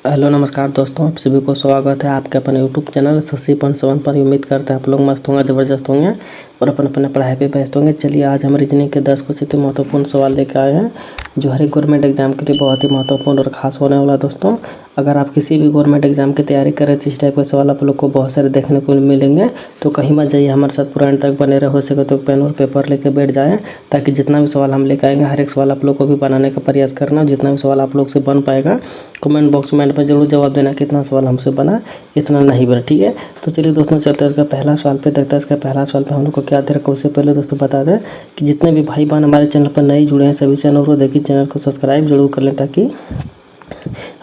Hello नमस्कार दोस्तों, आप सभी को स्वागत है आपके अपने यूट्यूब चैनल शशि.7 पर। उम्मीद करते हैं आप लोग मस्त होंगे, ज़बरदस्त होंगे और अपने पढ़ाई पे व्यस्त होंगे। चलिए आज हम रीजनिंग के 10 कुछ इतने महत्वपूर्ण सवाल लेकर आए हैं जो हर एक गवर्नमेंट एग्जाम के लिए बहुत ही महत्वपूर्ण और खास होने वाला है। दोस्तों अगर आप किसी भी गवर्नमेंट एग्जाम की तैयारी करें तो इस टाइप के सवाल आप लोग को बहुत सारे देखने को मिलेंगे। तो कहीं मत जाइए, हमारे साथ पूरा एंड तक बने रहे। हो सके तो पेन और पेपर लेकर बैठ जाएँ ताकि जितना भी सवाल हम लेकर आएंगे हर एक सवाल आप लोग को भी बनाने का प्रयास करना। जितना भी सवाल आप लोग से बन पाएगा कमेंट बॉक्स में जरूर जवाब देना कितना सवाल हमसे बना, इतना नहीं बना। ठीक है, तो चलिए दोस्तों चलते हैं इसका पहला सवाल पे। देखते हैं इसका पहला सवाल पे हम लोग को क्या दे रखा है। उससे पहले दोस्तों बता दें कि जितने भी भाई बहन हमारे चैनल पर नए जुड़े हैं सभी चैनल को देखिए, चैनल को सब्सक्राइब जरूर कर लें ताकि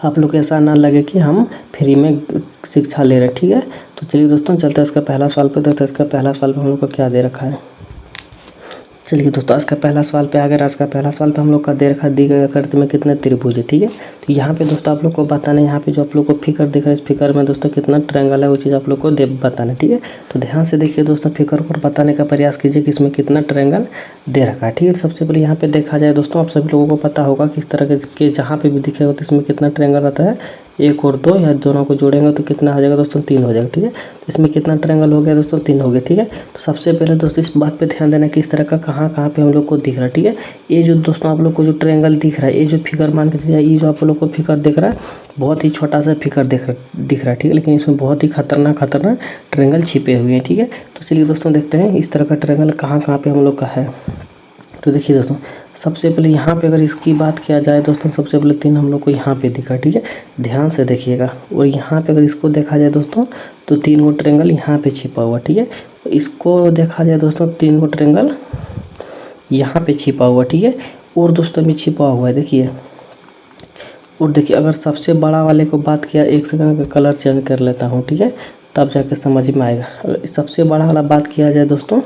आप लोग ऐसा ना लगे कि हम फ्री में शिक्षा ले रहे हैं। ठीक है, तो चलिए दोस्तों चलते हैं इसका पहला सवाल पे। देखते हैं इसका पहला सवाल पे हम लोग को क्या दे रखा है। चलिए दोस्तों आज का पहला सवाल पे आ गया। आज का पहला सवाल पे हम लोग का दे रखा दी गई आकृति में कितने त्रिभुज है। ठीक है, तो यहाँ पे दोस्तों आप लोग को बताना है, यहाँ पे जो आप लोग को फिगर दिख रहा है इस फिगर में दोस्तों कितना ट्रायंगल है वो चीज़ आप लोग को बताना है। ठीक है, तो ध्यान से देखिए दोस्तों, फिगर को बताने का प्रयास कीजिए कि इसमें कितना ट्रायंगल दे रखा है। ठीक है, सबसे पहले यहाँ पे देखा जाए दोस्तों, आप सभी लोगों को पता होगा कि इस तरह के जहाँ पे भी दिखेगा तो इसमें कितना ट्रायंगल रहता है, 1 और 2, या दोनों को जोड़ेंगे तो कितना हो जाएगा दोस्तों, 3 हो जाएगा। ठीक है, तो इसमें कितना ट्रायंगल हो गया दोस्तों, 3 हो गया। ठीक है, तो सबसे पहले दोस्तों इस बात पे ध्यान देना कि इस तरह का कहाँ पे हम लोग को दिख रहा है। ठीक है, ये जो दोस्तों आप लोग को जो ट्रायंगल दिख रहा है, ये जो फिगर मान के चलिए, ये जो आप लोग को फिगर दिख रहा है बहुत ही छोटा सा फिगर दिख रहा है। ठीक है, लेकिन इसमें बहुत ही खतरनाक ट्रायंगल छिपे हुए हैं। ठीक है, तो चलिए दोस्तों देखते हैं इस तरह का ट्रायंगल कहाँ पे हम लोग का है। तो देखिए दोस्तों सबसे पहले यहाँ पे अगर इसकी बात किया जाए दोस्तों, सबसे पहले 3 हम लोग को यहाँ पे दिखा। ठीक है, ध्यान से देखिएगा। और यहाँ पे अगर इसको देखा जाए दोस्तों तो 3 गो ट्रायंगल यहाँ पे छिपा हुआ। ठीक है, इसको देखा जाए दोस्तों 3 गो ट्रायंगल यहाँ पे छिपा हुआ। ठीक है, और दोस्तों भी छिपा हुआ है देखिए। और देखिए अगर सबसे बड़ा वाले को बात किया, एक सेकंड का कलर चेंज कर लेता हूँ। ठीक है, तब जाके समझ में आएगा। अगर सबसे बड़ा वाला बात किया जाए दोस्तों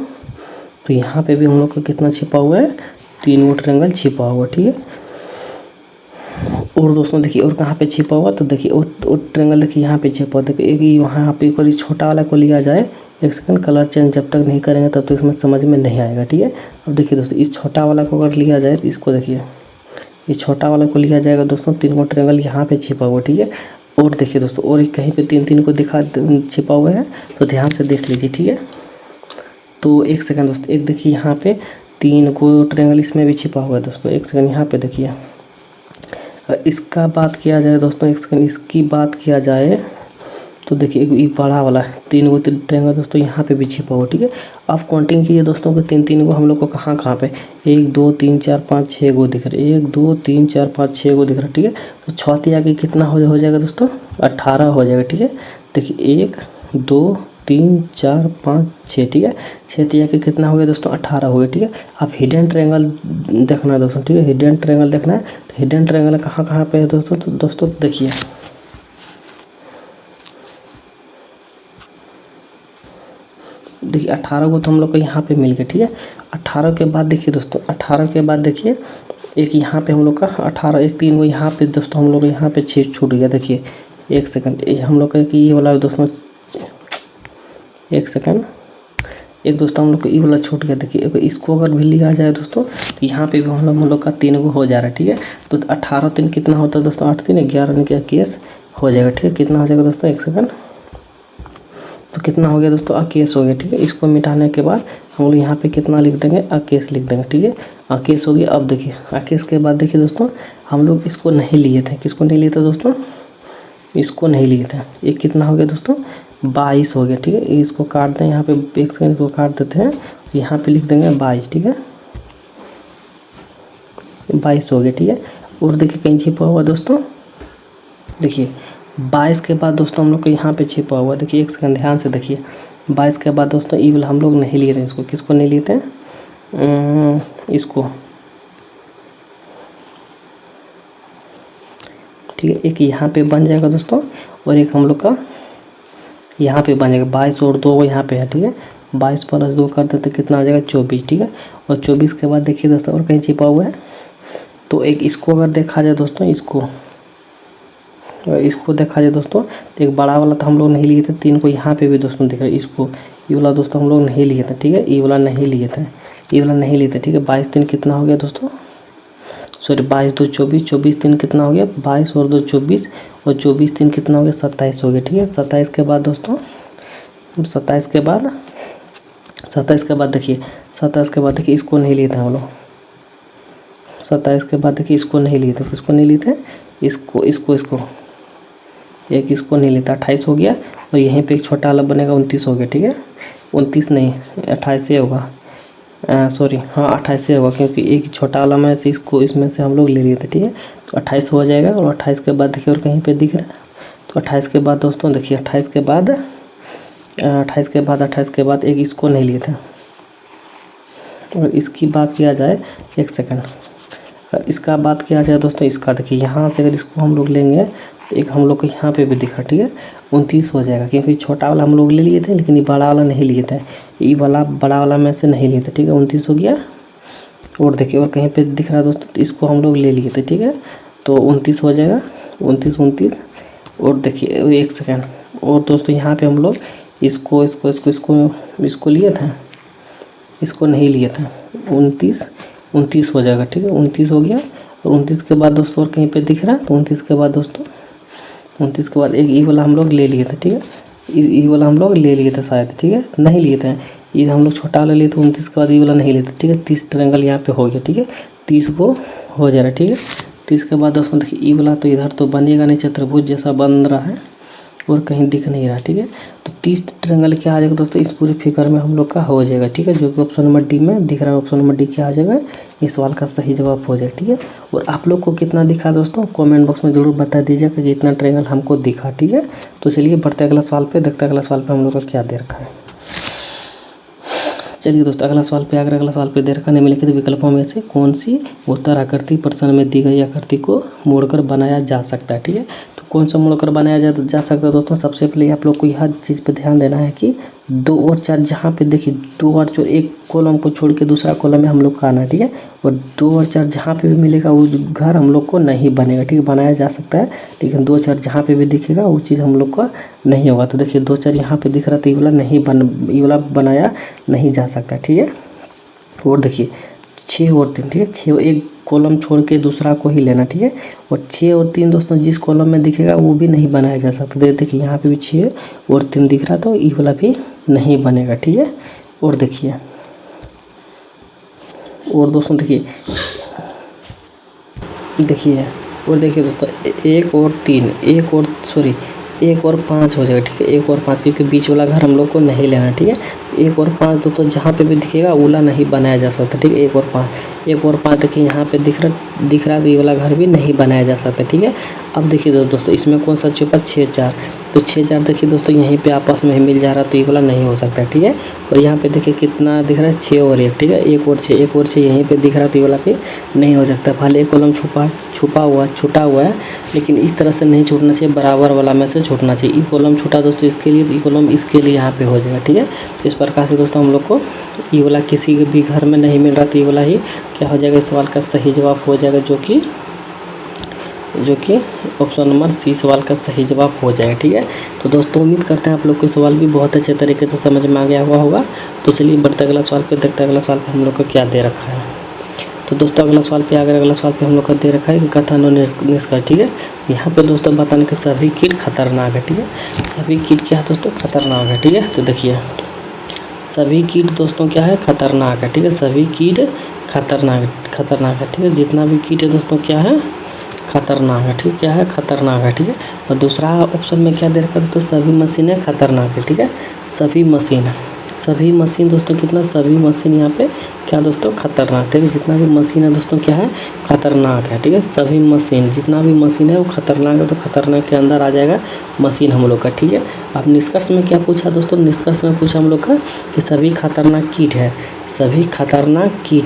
तो यहाँ पे भी हम लोग को कितना छिपा हुआ है, 3 गो ट्रायंगल छिपा हुआ। ठीक है, और दोस्तों देखिए और कहाँ पे छिपा हुआ, तो देखिए और ट्रायंगल देखिए यहाँ पे छिपा हुआ। देखिए एक यहाँ पे एक और इस छोटा वाला को लिया जाए, एक सेकंड कलर चेंज जब तक नहीं करेंगे तब तक इसमें समझ में नहीं आएगा। ठीक है, अब देखिए दोस्तों इस छोटा वाला को अगर लिया जाए तो इसको देखिए, इस छोटा वाला को लिया जाएगा दोस्तों, 3 गो ट्रायंगल यहाँ पे छिपा हुआ। ठीक है, और देखिए दोस्तों और कहीं पे 3 को दिखा छिपा हुआ है, तो ध्यान से देख लीजिए। ठीक है, तो एक सेकंड दोस्तों, एक देखिए यहाँ पे 3 को ट्रायंगल इसमें भी छिपा हुआ है दोस्तों। एक सेकंड यहाँ पे देखिए, इसका बात किया जाए दोस्तों, एक सेकंड इसकी बात किया जाए तो देखिए एक बड़ा वाला 3 गो ट्रायंगल दोस्तों यहाँ पे भी छिपा हुआ। ठीक है, आप काउंटिंग कीजिए दोस्तों को 3 को हम लोग को कहाँ पे 1 2 3 4 5 6 गो दिख रहे, 1 2 3 4 5 6 गो दिख रहा। ठीक है, तो 6 आगे कितना हो जाएगा दोस्तों, 18 हो जाएगा। ठीक है, देखिए 1 2 3 4 5 6। ठीक है, 6 के कितना हो गया दोस्तों, 18 हो गया। ठीक है, आप हिडन ट्रायंगल देखना है दोस्तों। ठीक है, हिडन ट्रायंगल देखना है, तो हिडन ट्रायंगल कहाँ पे है दोस्तों, तो दोस्तों देखिए देखिए 18 को तो हम लोग को यहाँ पे मिल गया। ठीक है, 18 के बाद देखिए दोस्तों, 18 के बाद देखिए एक यहाँ पे हम लोग का 18, एक 3 को यहाँ पे दोस्तों हम लोग यहाँ पे 6 छूट गया। देखिए एक सेकंड, ये हम लोग का ये वाला दोस्तों, एक सेकंड, एक दोस्तों हम लोग को ये वाला छूट गया। देखिए इसको अगर भी लिया जाए दोस्तों तो यहाँ पे भी हम लोग का 3 को हो जा रहा है। ठीक है, तो 18 3 कितना होता है दोस्तों, 8 3 11 क्या केस हो जाएगा। ठीक है, कितना हो जाएगा दोस्तों, एक सेकंड, तो कितना हो गया दोस्तों, अकेस हो गया। ठीक है, इसको मिटाने के बाद हम लोग यहाँ पे कितना लिख देंगे, अकेस लिख देंगे। ठीक है, अकेस हो गया। अब देखिए अकेस के बाद देखिए दोस्तों हम लोग इसको नहीं लिए थे, किसको नहीं लिए थे दोस्तों, इसको नहीं लिए थे। ये कितना हो गया दोस्तों, 22 हो गया। ठीक है, इसको काट दें, यहाँ पे एक सेकंड को काट देते हैं, यहाँ पे लिख देंगे 22। ठीक है, 22 हो गया। ठीक है, और देखिए कहीं छिपा हुआ दोस्तों, देखिए 22 के बाद दोस्तों हम लोग को यहाँ पे छिपा हुआ। देखिए एक सेकंड ध्यान से देखिए, 22 के बाद दोस्तों ई वाला हम लोग नहीं लिए थे, इसको किसको नहीं लिए थे, इसको। ठीक है, एक यहाँ पे बन जाएगा दोस्तों, और एक हम लोग का यहाँ पे बन जाएगा 22 और 2 यहाँ पे है। ठीक है, 22 प्लस 2 कर देते कितना आ जाएगा, 24। ठीक है, और 24 के बाद देखिए दोस्तों और कहीं छिपा हुआ है, तो एक इसको अगर देखा जाए दोस्तों, इसको देखा जाए दोस्तों तो एक बड़ा वाला तो हम लोग नहीं लिए थे, 3 को यहाँ पे भी दोस्तों दिख रहा है, इसको ये वाला दोस्तों हम लोग नहीं लिए थे। ठीक है, ये वाला नहीं लिए थे, ये वाला नहीं लिए थे। ठीक है, 22 3 कितना हो गया दोस्तों, सॉरी 22 2 24, 24 3 कितना हो गया 22 और 2 24, और 24 3 कितना हो गया 27 हो गया। ठीक है, 27 के बाद दोस्तों 27 के बाद 27 के बाद देखिए 27 के बाद देखिए इसको नहीं लिए थे हम लोग। 27 के बाद देखिए इसको नहीं लिए थे, किसको नहीं लिए थे, इसको इसको इसको एक इसको नहीं लेता, 28 हो गया। और यहीं पे एक छोटा वाला बनेगा 29 हो गया। ठीक है, 29 नहीं 28 ही होगा, सॉरी हाँ 28 ही होगा, क्योंकि एक छोटा वाला में से इसको इसमें से हम लोग ले लिए थे। ठीक है, तो 28 हो जाएगा। और 28 के बाद देखिए और कहीं पे दिख रहा है, तो 28 के बाद दोस्तों देखिए 28 के बाद 28 के बाद एक इसको नहीं लिए थे। और इसकी बात किया जाए, एक सेकंड, इसका बात किया जाए दोस्तों, इसका देखिए यहाँ से अगर इसको हम लोग लेंगे, एक हम लोग को यहाँ पे भी दिखा। ठीक है, 29 हो जाएगा, क्योंकि छोटा वाला हम लोग ले लिए थे, लेकिन ये बड़ा वाला नहीं लिए थे, ये वाला बड़ा वाला में से नहीं लिए थे। ठीक है, 29 हो गया। और देखिए और कहीं पे दिख रहा है दोस्तों, तो इसको हम लोग ले लिए थे। ठीक है, तो 29 हो जाएगा, 29। और देखिए एक सेकेंड, और दोस्तों यहाँ पे हम लोग इसको इसको इसको इसको इसको लिए थे, इसको नहीं लिए थे। 29 हो जाएगा। ठीक है, 29 हो गया। और 29 के बाद दोस्तों और कहीं पे दिख रहा है, तो 29 के बाद दोस्तों 29 के बाद एक ई वाला हम लोग ले लिए थे। ठीक है, ई वाला हम लोग ले लिए थे शायद। ठीक है, नहीं लिए थे, ये हम लोग छोटा वाला लिए थे। 29 के बाद ई वाला नहीं लिए थे। ठीक है, 30 ट्रायंगल यहाँ पे हो गया। ठीक है, 30 को हो जा रहा है। ठीक है, 30 के बाद दोस्तों देखिए ई वाला तो इधर तो बनेगा नहीं, चतुर्भुज जैसा बन रहा है और कहीं दिख नहीं रहा। ठीक है, तो 30 ट्रायंगल क्या आ जाएगा दोस्तों, इस पूरे फिगर में हम लोग का हो जाएगा। ठीक है, जो कि ऑप्शन नंबर डी में दिख रहा है, ऑप्शन नंबर डी क्या आ जाएगा, इस सवाल का सही जवाब हो जाएगा। ठीक है, और आप लोग को कितना दिखा दोस्तों, कमेंट बॉक्स में जरूर बता दीजिएगा कि इतना ट्रायंगल हमको दिखा। ठीक है, तो चलिए बढ़ते अगला सवाल पे, देखते अगला सवाल पे हम लोग का क्या दे रखा है। चलिए दोस्तों अगला सवाल पे, अगर अगला सवाल पे दे रखा निम्नलिखित विकल्पों में से कौन सी उत्तर आकृति प्रश्न में दी गई आकृति को मोड़कर बनाया जा सकता है। ठीक है, तो कौन सा मोड़कर बनाया जा सकता है दोस्तों, सबसे पहले आप लोग को यह चीज़ पे ध्यान देना है कि 2 और 4 जहाँ पे देखिए 2 और 4 एक कॉलम को छोड़ के दूसरा कॉलम में हम लोग का आना है। ठीक है, और 2 और 4 जहाँ पे भी मिलेगा वो घर हम लोग को नहीं बनेगा। ठीक है, बनाया जा सकता है, लेकिन 2 4 जहाँ पे भी दिखेगा वो चीज़ हम लोग का नहीं होगा। तो देखिए 2 4 यहाँ पे दिख रहा था, ये वाला बनाया नहीं जा सकता। ठीक है, और देखिए 6 और 3। ठीक है, 6 एक कॉलम छोड़ के दूसरा को ही लेना। ठीक है, और 6 और 3 दोस्तों जिस कॉलम में दिखेगा वो भी नहीं बनाया जा सकता। देखिए यहाँ पे भी 6 और 3 दिख रहा, तो ये वाला भी नहीं बनेगा। ठीक है, और देखिए और दोस्तों देखिए और देखिए दोस्तों 1 और 3 1 और 5 हो जाएगा। ठीक है, 1 और 5, क्योंकि बीच वाला घर हम लोग को नहीं लेना। ठीक है, 1 और 5 दोस्तों जहाँ पे भी दिखेगा ओला नहीं बनाया जा सकता। ठीक है, 1 और 5 देखिए यहाँ पे दिख रहा तो ये वाला घर भी नहीं बनाया जा सकता। ठीक है, अब देखिए दोस्तों इसमें कौन सा छुपा 6 4, तो 6 4 देखिए दोस्तों यहीं पे आपस में ही मिल जा रहा, तो ये वाला नहीं हो सकता। ठीक है, और यहाँ पे देखिए कितना दिख रहा है 6 और 1। ठीक है, 1 और 6 यहीं पे दिख रहा, तो ये वाला भी नहीं हो सकता। भले एक कॉलम छुटा हुआ है, लेकिन इस तरह से नहीं छूटना चाहिए, बराबर वाला में से छूटना चाहिए। ये कॉलम छूटा दोस्तों इसके लिए, तो ये कॉलम इसके लिए यहाँ पे हो जाएगा। ठीक है, इस प्रकार से दोस्तों हम लोग को ये वाला किसी भी घर में नहीं मिल रहा, तो ये वाला ही क्या हो जाएगा, इस सवाल का सही जवाब हो जाएगा, जो कि ऑप्शन नंबर सी सवाल का सही जवाब हो जाएगा। ठीक है, तो दोस्तों उम्मीद करते हैं आप लोग को सवाल भी बहुत अच्छे तरीके से समझ में आ गया हुआ होगा। तो चलिए बढ़ते अगला सवाल पे, देखते हैं अगला सवाल पे हम लोग का क्या दे रखा है। तो दोस्तों अगला सवाल पे हम लोग का दे रखा है कि कथन और निष्कर्ष। ठीक है, यहाँ पे दोस्तों बताने के सभी कीट खतरनाक है। ठीक है, सभी कीट क्या है दोस्तों, खतरनाक है। ठीक है, तो देखिए सभी कीट दोस्तों क्या है, खतरनाक है। ठीक है, सभी कीट खतरनाक है। ठीक है, जितना भी कीट है दोस्तों क्या है, खतरनाक है। ठीक है, क्या है, खतरनाक है। ठीक है, और दूसरा ऑप्शन में क्या दे रखा है दोस्तों, सभी मशीनें खतरनाक है। ठीक है, सभी मशीन दोस्तों कितना, सभी मशीन यहाँ पे क्या दोस्तों, खतरनाक। ठीक है, जितना भी मशीन है दोस्तों क्या है, खतरनाक है। ठीक है, सभी मशीन, जितना भी मशीन है वो खतरनाक है, तो खतरनाक के अंदर आ जाएगा मशीन हम लोग का। ठीक है, अब निष्कर्ष में क्या पूछा दोस्तों, निष्कर्ष में पूछा हम लोग का कि सभी खतरनाक कीट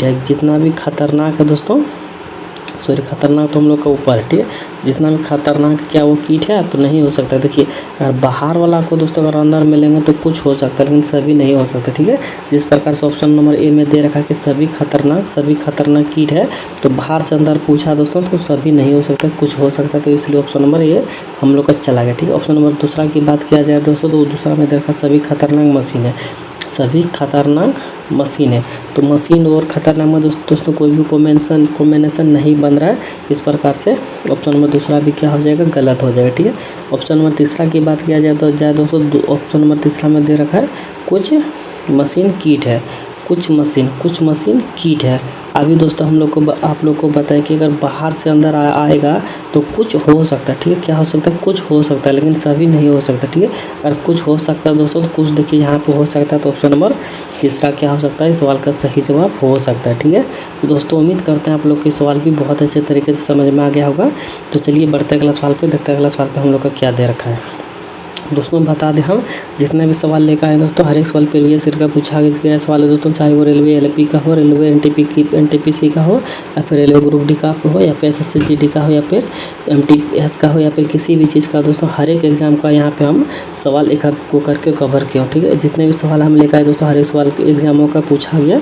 है, जितना भी खतरनाक है दोस्तों, खतरनाक तो हम लोग का ऊपर है। ठीक है, जितना भी खतरनाक क्या वो कीट है तो नहीं हो सकता। देखिए अगर बाहर वाला को दोस्तों अगर अंदर मिलेंगे तो कुछ हो सकता है, लेकिन सभी नहीं हो सकता। ठीक है, जिस प्रकार से ऑप्शन नंबर ए में दे रखा है कि सभी खतरनाक कीट है, तो बाहर से अंदर पूछा दोस्तों तो सभी नहीं हो सकता, कुछ हो सकता है, तो इसलिए ऑप्शन नंबर ए हम लोग का चला गया। ठीक है, ऑप्शन नंबर दूसरा की बात किया जाए दोस्तों, तो दूसरा में दे रखा सभी खतरनाक मशीन है, सभी खतरनाक मशीन है। तो मशीन और खतरनाक में दोस्तों कोई भी कॉम्बिनेशन नहीं बन रहा है। इस प्रकार से ऑप्शन नंबर दूसरा भी क्या हो जाएगा, गलत हो जाएगा। ठीक है, ऑप्शन नंबर तीसरा की बात किया जाए दोस्तों, ऑप्शन नंबर तीसरा में दे रखा है कुछ मशीन कीट है, कुछ मशीन कीट है। अभी दोस्तों आप लोग को बताएं कि अगर बाहर से अंदर आएगा तो कुछ हो सकता है। ठीक है, क्या हो सकता है, कुछ हो सकता है, लेकिन सभी नहीं हो सकता। ठीक है, अगर कुछ हो सकता है दोस्तों तो कुछ देखिए यहाँ पे हो सकता है, तो ऑप्शन नंबर तीसरा क्या हो सकता है, इस सवाल का सही जवाब हो सकता है। ठीक है, तो दोस्तों उम्मीद करते हैं आप लोग के सवाल भी बहुत अच्छे तरीके से समझ में आ गया होगा। तो चलिए बढ़ते अगला सवाल पे, देखते अगला सवाल पे हम लोग का क्या दे रखा है। दोस्तों बता दें, हम जितने भी सवाल लेकर आए दोस्तों, हर एक सवाल प्रीवियस ईयर का पूछा गया सवाल है दोस्तों, चाहे वो रेलवे एलपी का हो, रेलवे एनटीपीसी का हो, या फिर रेलवे ग्रुप डी का हो, या फिर एसएससी का हो, या फिर एमटीएस का हो, या फिर किसी भी चीज़ का दोस्तों, हर एक एग्जाम का यहाँ पे हम सवाल एक को करके कवर किया। ठीक है, जितने भी सवाल हम लेकर आए दोस्तों, हर एक सवाल एग्जामों का पूछा गया,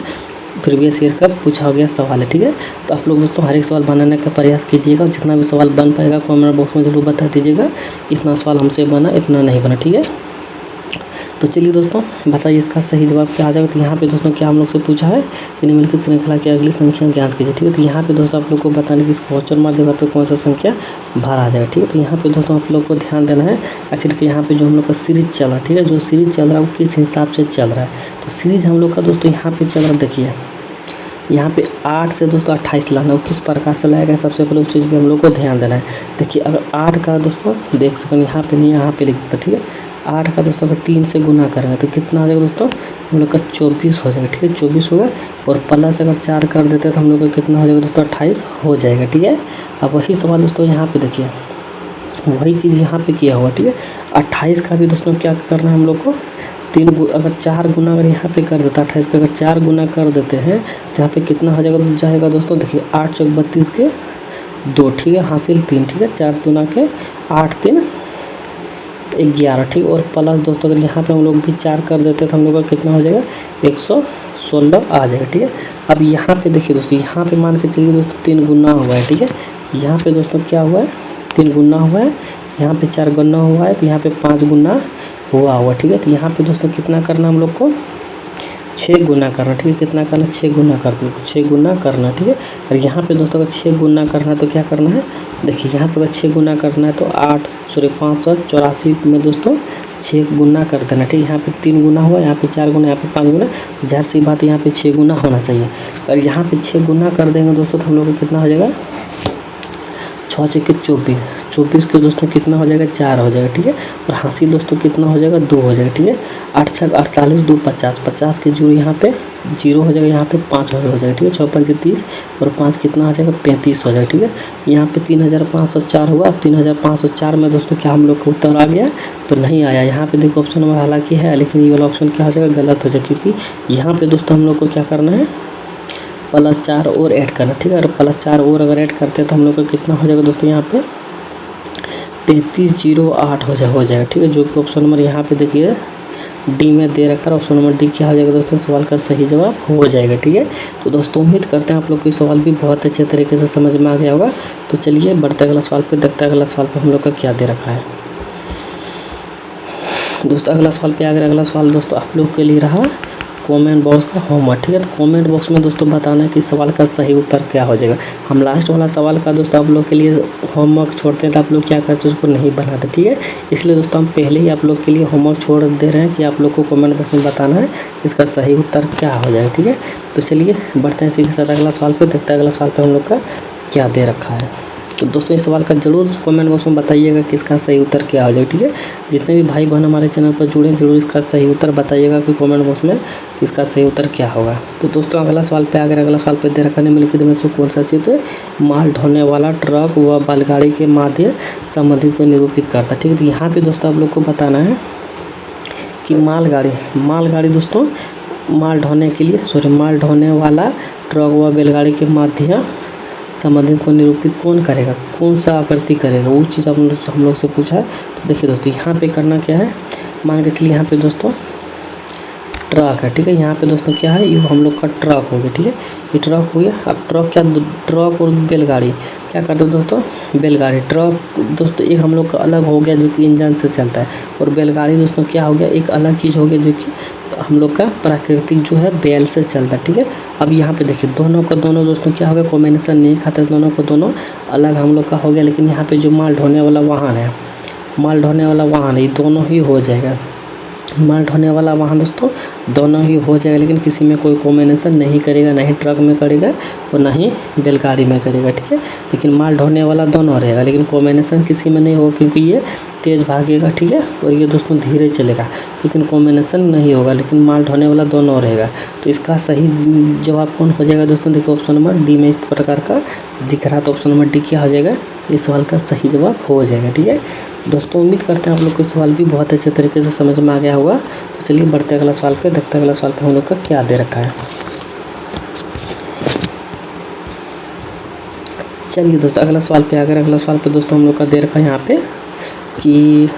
प्रीवियस ईयर का पूछा गया सवाल है। ठीक है, तो आप लोग दोस्तों हर एक सवाल बनाने का प्रयास कीजिएगा, जितना भी सवाल बन पाएगा कमेंट बॉक्स में ज़रूर बता दीजिएगा, इतना सवाल हमसे बना, इतना नहीं बना। ठीक है, तो चलिए दोस्तों बताइए इसका सही जवाब क्या आ जाएगा। तो यहाँ पे दोस्तों क्या हम लोग से पूछा है कि निम्नलिखित श्रृंखला की अगली संख्या ज्ञात कीजिए। ठीक है, तो यहाँ पे दोस्तों आप लोग को बताने की क्वेश्चन मार्क जगह पे कौन सा संख्या बाहर आ जाएगा। ठीक है, तो यहाँ पे दोस्तों आप लोग को ध्यान देना है आखिर के यहाँ पे जो हम लोग का सीरीज चल रहा है। ठीक है, जो सीरीज चल रहा है वो किस हिसाब से चल रहा है। तो सीरीज हम लोग का दोस्तों यहाँ पे चल रहा है, देखिए यहाँ पे 8 से दोस्तों 28 लाना है, किस प्रकार से लाएगा सबसे पहले उस चीज़ पे हम लोग को ध्यान देना है। देखिए अगर 8 का दोस्तों देख सकें यहाँ पे नहीं, यहाँ पे लिख देता। ठीक है, 8 का दोस्तों अगर 3 से गुना करेंगे तो कितना हो जाएगा दोस्तों, हम लोग का 24 हो जाएगा। ठीक है, 24 होगा, और प्लस अगर 4 कर देते हैं तो हम लोग का कितना हो जाएगा दोस्तों, 28 हो जाएगा। ठीक है, अब वही सवाल दोस्तों यहाँ पे देखिए, वही चीज़ यहाँ पे किया हुआ। ठीक है, 28 का भी दोस्तों क्या करना है हम लोग को, अगर 4 गुना अगर यहाँ पे कर देता है, 28 का अगर 4 गुना कर देते हैं तो यहाँ पे कितना हो जाएगा दोस्तों, देखिए 8 चौक 32 के 2। ठीक है, हासिल 3। ठीक है, 4 दुना के 8 3 11। ठीक है, और प्लस दोस्तों अगर यहाँ पे हम लोग भी 4 कर देते हैं तो हम लोग का कितना हो जाएगा, 116 आ जाएगा। ठीक है, अब यहाँ पे देखिए दोस्तों, यहाँ पे मान के चलिए दोस्तों 3 गुना हुआ है। ठीक है, यहाँ पे दोस्तों क्या हुआ है, 3 गुना हुआ है, यहाँ पे 4 गुना हुआ है, तो यहाँ पे 5 गुना हुआ। ठीक है, तो यहाँ पे दोस्तों कितना करना हम लोग को, 6 गुना करना। ठीक है, कितना करना, 6 गुना करना, 6 गुना करना। ठीक है, और यहाँ पे दोस्तों अगर 6 गुना करना है तो क्या करना है, देखिए यहाँ पे अगर 6 गुना करना है तो 584 में दोस्तों 6 गुना कर देना। ठीक है, यहाँ पे 3 गुना हुआ, यहाँ पे 4 गुना, यहाँ पे 5 गुना, ज़ाहिर सी बात है यहाँ पे 6 गुना होना चाहिए। और यहाँ पे 6 गुना कर देंगे दोस्तों तो हम लोग को कितना हो जाएगा, 6 6 के 24 के दोस्तों कितना हो जाएगा, 4 हो जाएगा। ठीक है, और हासिल दोस्तों कितना हो जाएगा, 2 हो जाएगा। ठीक है, 8 6 48 2 50, 50 के जीरो यहाँ पे 0 हो जाएगा, यहाँ पे 5 हो जाएगा। ठीक है, 6 5 30 और 5 कितना हो जाएगा, 35 हो जाएगा। ठीक है, यहाँ पे 3504 हुआ। अब 3504 में दोस्तों क्या हम लोग का उत्तर आ गया, तो नहीं आया। यहाँ पे देखो ऑप्शन नंबर हालांकि है, लेकिन ये वाला ऑप्शन क्या हो जाएगा, गलत हो जाएगा, क्योंकि यहाँ पे दोस्तों हम लोग को क्या करना है, +4 और ऐड करना। ठीक है, और +4 और अगर ऐड करते हैं तो हम लोग का कितना हो जाएगा दोस्तों, यहाँ पे 3308 हो जाएगा। ठीक है, जो कि ऑप्शन नंबर यहाँ पे देखिए डी में दे रखा है, ऑप्शन नंबर डी क्या हो जाएगा दोस्तों, सवाल का सही जवाब हो जाएगा। ठीक है, तो दोस्तों उम्मीद करते हैं आप लोग को सवाल भी बहुत अच्छे तरीके से समझ में आ गया होगा। तो चलिए बढ़ते अगला सवाल पे, देखते हैं अगला सवाल पे हम लोग का क्या दे रखा है। दोस्तों अगला सवाल पे अगला सवाल दोस्तों आप लोग के लिए रहा कमेंट बॉक्स का होमवर्क। ठीक है, तो कमेंट बॉक्स में दोस्तों बताना है कि सवाल का सही उत्तर क्या हो जाएगा। हम लास्ट वाला सवाल का दोस्तों आप लोग के लिए होमवर्क छोड़ते हैं तो आप लोग क्या करते हैं, उसको नहीं बनाते। ठीक है, इसलिए दोस्तों हम पहले ही आप लोग के लिए होमवर्क छोड़ दे रहे हैं कि आप लोग को कमेंट बॉक्स में बताना है इसका सही उत्तर क्या हो जाएगा। ठीक है, तो चलिए बढ़ते हैं इसी के साथ अगला सवाल पर, देखते हैं अगला सवाल पर हम लोग का क्या दे रखा है। तो दोस्तों इस सवाल का जरूर कमेंट बॉक्स में बताइएगा कि इसका सही उत्तर क्या हो जाएगा। ठीक है, जितने भी भाई बहन हमारे चैनल पर जुड़े हैं जरूर इसका सही उत्तर बताइएगा कि कमेंट बॉक्स में इसका सही उत्तर क्या होगा। तो दोस्तों अगला सवाल पे अगला सवाल पे दे रखा निम्नलिखित में से कौन सा चित्र माल ढोने वाला ट्रक व बैलगाड़ी के माध्यम संबंधित को निरूपित करता है। ठीक है, तो यहाँ पे दोस्तों आप लोग को बताना है कि मालगाड़ी दोस्तों माल ढोने वाला ट्रक व बैलगाड़ी के माध्यम संबंधित को निरूपित कौन करेगा, कौन सा आकृति करेगा, वो चीज़ हम लोग से पूछा है। तो देखिए दोस्तों यहाँ पे करना क्या है, मान के चलिए यहाँ पे दोस्तों ट्रक है। ठीक है, यहाँ पे दोस्तों क्या है, ये हम लोग का ट्रक हो गया। ठीक है, ये ट्रक हो गया। अब ट्रक और बैलगाड़ी क्या करते हैं दोस्तों, बैलगाड़ी ट्रक दोस्तों एक हम लोग का अलग हो गया जो कि इंजन से चलता है, और बैलगाड़ी दोस्तों क्या हो गया, एक अलग चीज़ हो गया जो कि हम लोग का प्राकृतिक जो है बैल से चलता है, ठीक है। अब यहाँ पे देखिए दोनों का दोनों दोस्तों क्या हो गया, कॉम्बिनेशन नहीं खाता, दोनों को दोनों अलग हम लोग का हो गया। लेकिन यहाँ पे जो माल ढोने वाला वाहन है, माल ढोने वाला वाहन ये दोनों ही हो जाएगा, माल ढोने वाला वाहन दोस्तों दोनों ही हो जाएगा। लेकिन किसी में कोई कॉम्बिनेशन नहीं करेगा, ना ही ट्रक में करेगा और ना ही बैलगाड़ी में करेगा, ठीक है। लेकिन माल ढोने वाला दोनों रहेगा, लेकिन कॉम्बिनेशन किसी में नहीं होगा क्योंकि ये तेज़ भागेगा, ठीक है, और ये दोस्तों धीरे चलेगा, लेकिन कॉम्बिनेशन नहीं होगा। लेकिन माल ढोने वाला दोनों रहेगा। तो इसका सही जवाब कौन हो जाएगा दोस्तों, देखिए ऑप्शन नंबर डी में इस प्रकार का दिख रहा, तो ऑप्शन नंबर डी क्या हो जाएगा, इस सवाल का सही जवाब हो जाएगा, ठीक है। दोस्तों उम्मीद करते हैं आप लोग को सवाल भी बहुत अच्छे तरीके से समझ में आ गया होगा। तो चलिए बढ़ते अगला सवाल पे, देखते हैं अगला सवाल पे हम लोग का क्या दे रखा है। चलिए दोस्तों अगला सवाल पे अगर अगला सवाल पे दोस्तों हम लोग का दे रखा है यहाँ पे कि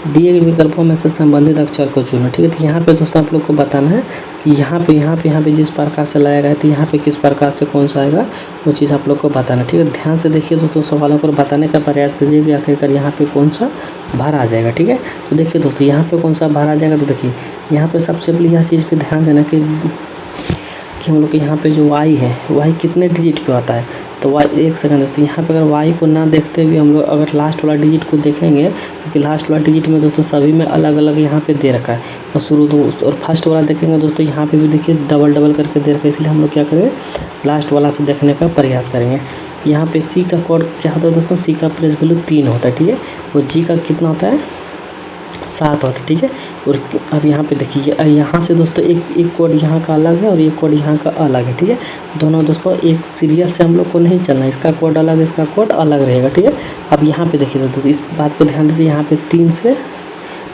दिए गए विकल्पों में से संबंधित अक्षर को चुनो, ठीक है। तो यहाँ पे दोस्तों आप लोग को बताना है कि यहाँ पे जिस प्रकार से लाया गया तो यहाँ पे किस प्रकार से कौन सा आएगा, वो चीज़ आप लोग को बताना, ठीक है। ध्यान से देखिए दोस्तों, सवालों को बताने का प्रयास कीजिए कि आखिरकार यहाँ पे कौन सा भर आ जाएगा, ठीक है। तो देखिए दोस्तों यहाँ पे कौन सा भर आ जाएगा, तो देखिए यहाँ पे सबसे पहले यह चीज़ पे ध्यान देना कि हम लोग के यहाँ पे जो y है, y कितने डिजिट पे आता है। तो y एक सेकंड दोस्तों, यहाँ पे अगर y को ना देखते हुए हम लोग अगर लास्ट वाला डिजिट को देखेंगे, क्योंकि लास्ट वाला डिजिट में दोस्तों सभी में अलग अलग यहाँ पे दे रखा है, और शुरू तो और फर्स्ट वाला देखेंगे दोस्तों यहाँ पे भी देखिए डबल डबल करके दे रखा है। इसलिए हम लोग क्या करेंगे, लास्ट वाला से देखने का प्रयास करेंगे। यहाँ पे सी का कोड क्या होता है दोस्तों, सी का प्लेस वैल्यू 3 होता है, ठीक है, और जी का कितना होता है 7 होता है, ठीक है। और अब यहाँ पे देखिए यहाँ से दोस्तों एक कोड यहाँ का अलग है और एक कोड यहाँ का अलग है, ठीक है। दोनों दोस्तों एक सीरियल से हम लोग को नहीं चलना, इसका कोड अलग इसका कोड अलग रहेगा, ठीक है। अब यहाँ पे देखिए दोस्तों इस बात पे ध्यान दीजिए, यहाँ पे 3 से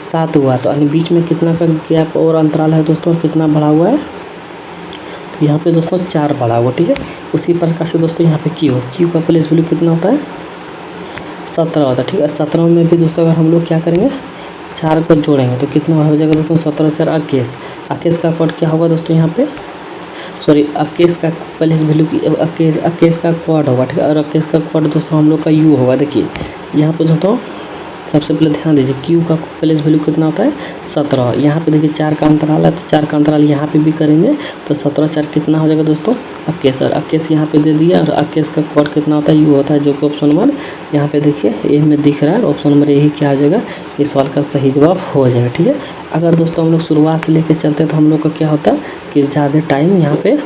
7 हुआ, तो बीच में कितना का गैप और अंतराल है दोस्तों, कितना बढ़ा हुआ है, तो यहाँ पे दोस्तों 4 बढ़ा हुआ, ठीक है। उसी प्रकार से दोस्तों यहाँ पे क्यू का प्लेस वैल्यू कितना होता है 17 होता है, ठीक है। 17 में भी दोस्तों अगर हम लोग क्या करेंगे 4 को जोड़ेंगे तो कितना हो जाएगा दोस्तों 17 4 21। 21 का कोड क्या होगा दोस्तों यहाँ पे, सॉरी 21 का प्लेस वैल्यू की 21 का कोड होगा, ठीक है। और 21 का कोड दोस्तों हम लोग का यू होगा। देखिए यहाँ पे दोस्तों सबसे पहले ध्यान दीजिए क्यू का प्लेस वैल्यू कितना होता है 17। यहाँ पे देखिए 4 का अंतराल है, तो 4 का अंतराल यहाँ पे भी करेंगे तो 17 4 कितना हो जाएगा दोस्तों 21। और 21 यहाँ पे दे दिया, और 21 का कोड कितना होता है यू होता है, जो कि ऑप्शन नंबर यहाँ पे देखिए ए में दिख रहा है। ऑप्शन नंबर यही क्या आ जाएगा, इस सवाल का सही जवाब हो जाएगा, ठीक है। अगर दोस्तों हम लोग शुरुआत से लेकर चलते हैं तो हम लोग का क्या होता है कि ज़्यादा टाइम यहाँ पे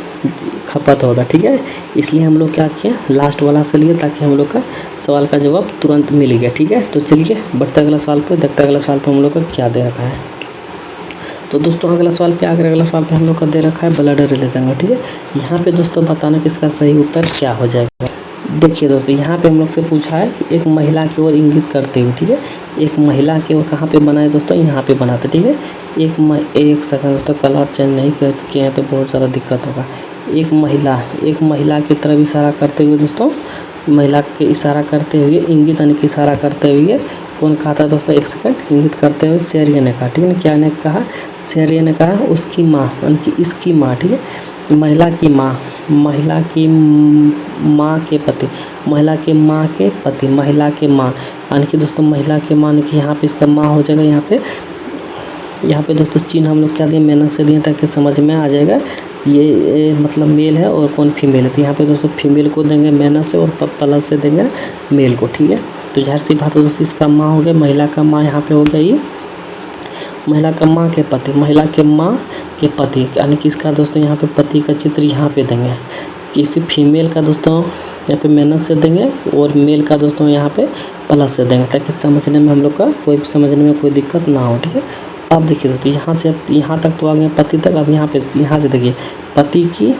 खपत होगा, ठीक है। इसलिए हम लोग क्या किए लास्ट वाला से लिए, ताकि हम लोग का सवाल का जवाब तुरंत मिल गया, ठीक है। तो चलिए बढ़ते अगला सवाल पे, देखते अगला सवाल पे हम लोग का क्या दे रखा है। तो दोस्तों अगला सवाल पे अगला सवाल पे हम लोग का दे रखा है ब्लड रिलेशन का, ठीक है। यहाँ पे दोस्तों बताना कि इसका सही उत्तर क्या हो जाएगा। देखिए दोस्तों यहाँ पे हम लोग से पूछा है कि एक महिला की ओर इंगित करते हुए, ठीक है, एक महिला की ओर कहाँ पे बनाए दोस्तों, यहाँ पे बनाते, ठीक है। एक सेकंड दोस्तों कलर चेंज नहीं किए हैं तो बहुत सारा दिक्कत होगा। एक महिला की तरफ इशारा करते हुए दोस्तों, महिला के इशारा करते हुए इंगित यानी कि इशारा करते हुए कौन कहा था दोस्तों, एक सेकंड, इंगित करते हुए शेरिया ने कहा, ठीक है। क्या ने कहा, शेरिया ने कहा उसकी माँ यानी कि इसकी माँ, ठीक है। महिला की माँ के पति, महिला के माँ के पति, महिला के माँ यानी कि दोस्तों महिला के माँ यानी कि यहाँ पे इसका माँ हो जाएगा। यहाँ पे दोस्तों चिन्ह हम लोग क्या दिए, मेहनत से दिए ताकि समझ में आ जाएगा ये मतलब मेल है और कौन फीमेल है। तो यहाँ पे दोस्तों फीमेल को देंगे मेहनत से और प्लस से देंगे मेल को, ठीक है। तो जाहिर सी बात है दोस्तों इसका माँ हो गया, महिला का माँ यहाँ पे हो गया ये महिला का माँ के पति, महिला के माँ के पति यानी कि इसका दोस्तों यहाँ पे पति का चित्र यहाँ पे देंगे, क्योंकि फीमेल का दोस्तों यहाँ पे मेहनत से देंगे और मेल का दोस्तों यहाँ पे प्लस से देंगे, ताकि समझने में हम लोग का समझने में कोई दिक्कत ना हो, ठीक है। अब देखिए दोस्तों यहाँ से यहाँ तक तो आ गए पति तक। अब यहाँ से देखिए पति की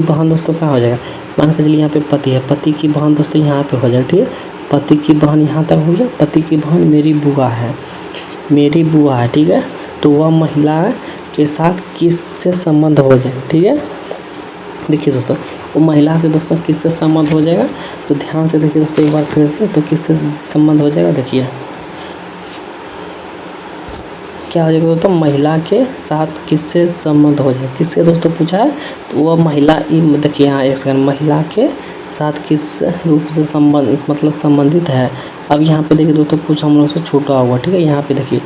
बहन दोस्तों कहाँ हो जाएगा, मान के चलिए यहाँ पे पति है, पति की बहन दोस्तों यहाँ पे हो जाएगा, ठीक है। पति की बहन यहाँ तक हो गया, पति की बहन मेरी बुआ है, ठीक है। तो वह महिला के साथ किससे संबंध हो जाए, ठीक है। देखिए दोस्तों वो महिला से दोस्तों किससे संबंध हो जाएगा, तो ध्यान से देखिए दोस्तों एक बार फिर से, तो किससे संबंध हो जाएगा, देखिए क्या हो जाएगा दोस्तों, महिला के साथ किससे संबंध हो जाएगा, किससे दोस्तों पूछा है, तो वह महिला, देखिए यहाँ एक सेकंड, महिला के साथ किस रूप से संबंधित है। अब यहाँ पे देखिए दोस्तों कुछ हम लोग से छूटा हुआ, ठीक है। यहाँ पे देखिए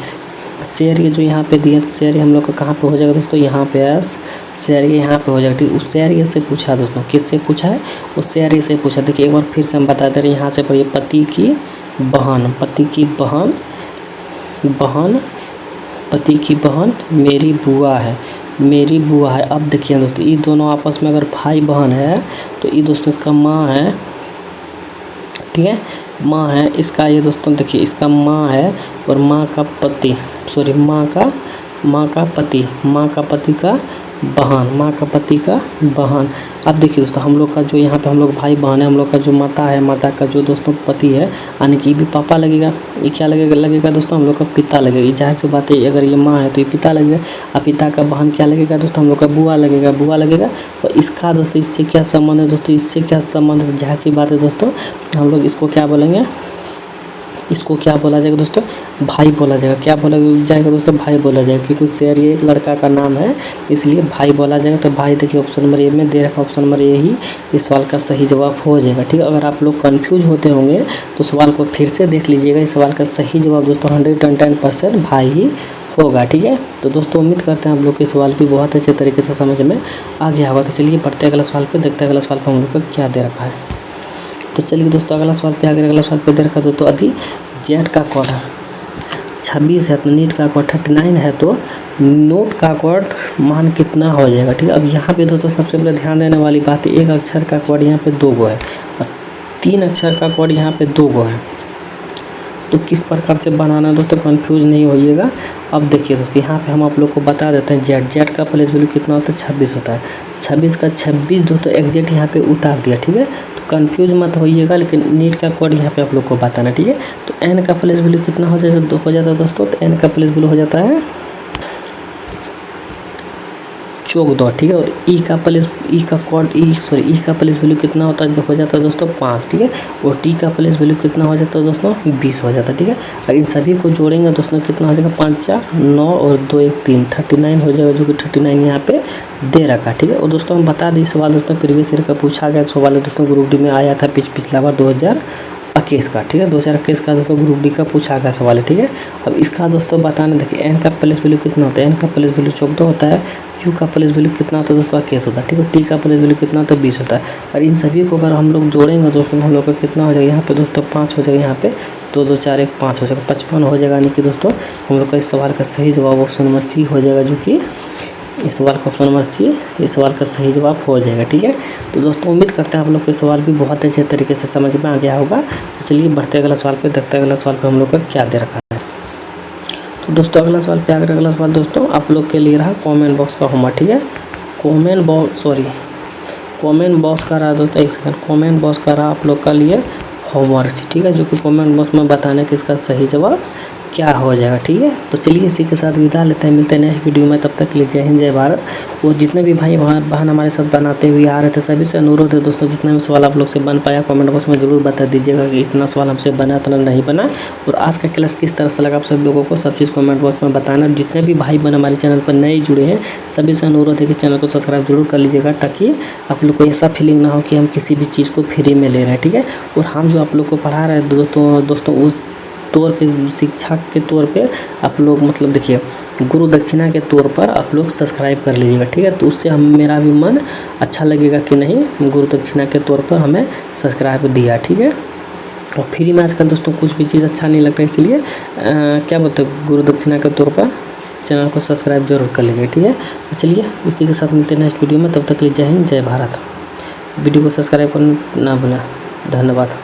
शेयर ये जो यहाँ पे दिया तो शेयर हम लोग का कहाँ पे हो जाएगा दोस्तों, यहाँ पे एस शेयर ये यहाँ पे हो जाएगा। ठीक, उस शेयर ये से पूछा दोस्तों, किससे पूछा है, उस शेयर ये से पूछा। देखिए एक बार फिर से हम बता दे रहे हैं, यहाँ से पढ़िए पति की बहन, पति की बहन, बहन पति की बहन मेरी बुआ है, मेरी बुआ है। अब देखिए दोस्तों ये दोनों आपस में अगर भाई बहन है तो ये दोस्तों इसका माँ है, ठीक है, माँ है इसका। ये दोस्तों देखिए इसका माँ है और माँ का पति, सॉरी माँ का पति, माँ का पति का बहन, माँ का पति का बहन। अब देखिए दोस्तों हम लोग का जो यहाँ पे हम लोग भाई बहन है, हम लोग का जो माता है, माता का जो दोस्तों पति है, यानी कि भी पापा लगेगा। ये क्या लगेगा दोस्तों, हम लोग का पिता लगेगा। जाहिर सी बात है अगर ये माँ है तो ये पिता लगेगा, और पिता का बहन क्या लगेगा दोस्तों, हम लोग का बुआ लगेगा, बुआ लगेगा। और इसका दोस्तों इससे क्या संबंध है दोस्तों, इससे क्या संबंध है, जाहिर सी बात है दोस्तों हम लोग इसको क्या बोलेंगे, इसको क्या बोला जाएगा दोस्तों, भाई बोला जाएगा। क्या बोला जाएगा दोस्तों, भाई बोला जाएगा, क्योंकि शेर ये एक लड़का का नाम है इसलिए भाई बोला जाएगा। तो भाई देखिए ऑप्शन नंबर ए में दे रखा, ऑप्शन नंबर ए ही इस सवाल का सही जवाब हो जाएगा। ठीक है, अगर आप लोग कंफ्यूज होते होंगे तो सवाल को फिर से देख लीजिएगा। इस सवाल का सही जवाब दोस्तों 110% भाई ही होगा। ठीक है, तो दोस्तों उम्मीद करते हैं आप लोग के सवाल भी बहुत अच्छे तरीके से समझ में आ गया होगा। तो चलिए बढ़ते अगला सवाल पे, देखते हैं अगला सवाल पर हम लोग को क्या दे रखा है। तो चलिए दोस्तों अगला सवाल पे आगे, अगला सवाल पे दे रखा दोस्तों अभी जेट का कोड 26 है तो नीट का कोड 39 है तो नोट का कोड मान कितना हो जाएगा। ठीक है, अब यहाँ पे दोस्तों सबसे पहले ध्यान देने वाली बात है, एक अक्षर का कोड यहाँ पे 2 गो है और 3 अक्षर का कोड यहाँ पे 2 गो है। तो किस प्रकार से बनाना है दोस्तों, कंफ्यूज नहीं होइएगा। अब देखिए दोस्तों यहाँ पे हम आप लोग को बता देते हैं जेड का प्लेस वैल्यू कितना होता है, 26 होता है। 26 का 26 दोस्तों एग्जैक्ट यहाँ पे उतार दिया। ठीक है, तो कंफ्यूज मत होइएगा, लेकिन नीट का कोड यहाँ पे आप लोग को बताना। ठीक है, तो एन का प्लेस वैल्यू कितना हो जाता है दोस्तों, तो एन का प्लेस वैल्यू हो जाता है 14। ठीक है, और ई का प्लेस वैल्यू कितना होता है, हो जाता है दोस्तों 5। ठीक है, और टी का प्लेस वैल्यू कितना हो जाता है दोस्तों 20 हो जाता है। ठीक है, और इन सभी को जोड़ेंगे दोस्तों कितना हो जाएगा, 5 4 9 और 2 1 3 39 हो जाएगा, जो कि 39 यहाँ पे दे रखा। ठीक है, और दोस्तों हम बता दें सवाल दोस्तों प्रीवियस ईयर का पूछा गया सवाल है दोस्तों, ग्रुप डी में आया था पिछला बार 2021 का। ठीक है, 2021 का दोस्तों ग्रुप डी का पूछा गया सवाल है। ठीक है, अब इसका दोस्तों बताना, देखिए एन का प्लेस वैल्यू कितना होता है, एन का प्लेस वैल्यू 14 होता है, यू का प्लेस वैल्यू कितना होता है दोस्तों 21 होता है। ठीक है, टी का प्लेस वैल्यू कितना होता है 20 होता है। और इन सभी को अगर हम लोग जोड़ेंगे दोस्तों हम लोग का कितना हो जाएगा, यहाँ पे दोस्तों 5 हो जाएगा, यहाँ पे 2 2 4 1 5 हो जाएगा, 55 हो जाएगा। यानी कि दोस्तों हम लोग का इस सवाल का सही जवाब ऑप्शन नंबर सी हो जाएगा, जो कि इस सवाल का ऑप्शन नंबर सी इस सवाल का सही जवाब हो जाएगा। ठीक है, तो दोस्तों उम्मीद करते हैं आप लोग के सवाल भी बहुत अच्छे तरीके से समझ में आ गया होगा। तो चलिए बढ़ते अगला सवाल पे, देखते हैं अगला सवाल पे हम लोग का क्या दे रखा है। तो दोस्तों अगला सवाल पे आगे, अगला सवाल दोस्तों आप लोग के लिए रहा कमेंट बॉक्स का होमवर्क। ठीक है, कमेंट बॉक्स का रहा दोस्तों, एक सेकंड, कमेंट बॉक्स का रहा आप लोग का लिए होमवर्क। ठीक है, जो कि कमेंट बॉक्स में बताने कि इसका सही जवाब क्या हो जाएगा। ठीक है, तो चलिए इसी के साथ विदा लेते हैं, मिलते हैं नेक्स्ट वीडियो में। तब तक के लिए जय हिंद जय भारत। और जितने भी भाई बहन हमारे साथ बनाते हुए आ रहे थे सभी से अनुरोध है दोस्तों, जितना भी सवाल आप लोग से बन पाया कमेंट बॉक्स में ज़रूर बता दीजिएगा कि इतना सवाल हमसे बना इतना नहीं बना, और आज का क्लास किस तरह से लगा आप सब लोगों को, सब चीज़ कमेंट बॉक्स में बताना। जितने भी भाई बहन हमारे चैनल पर नए जुड़े हैं सभी से अनुरोध है कि चैनल को सब्सक्राइब जरूर कर लीजिएगा, ताकि आप लोग को ऐसा फीलिंग ना हो कि हम किसी भी चीज़ को फ्री में ले रहे हैं। ठीक है, और हम जो आप लोग को पढ़ा रहे हैं दोस्तों उस तौर पे, शिक्षा के तौर पे आप लोग मतलब देखिए गुरु दक्षिणा के तौर पर आप लोग सब्सक्राइब कर लीजिएगा। ठीक है, तो उससे मेरा भी मन अच्छा लगेगा कि नहीं गुरु दक्षिणा के तौर पर हमें सब्सक्राइब दिया। ठीक है, और फ्री में आजकल दोस्तों कुछ भी चीज़ अच्छा नहीं लगता, इसलिए क्या बोलते हैं गुरु दक्षिणा के तौर पर चैनल को सब्सक्राइब जरूर कर लीजिए। ठीक है, तो चलिए इसी के साथ मिलते हैं नेक्स्ट वीडियो में, तब तक के लिए जय हिंद जय भारत। वीडियो को सब्सक्राइब करना ना भूलें। धन्यवाद।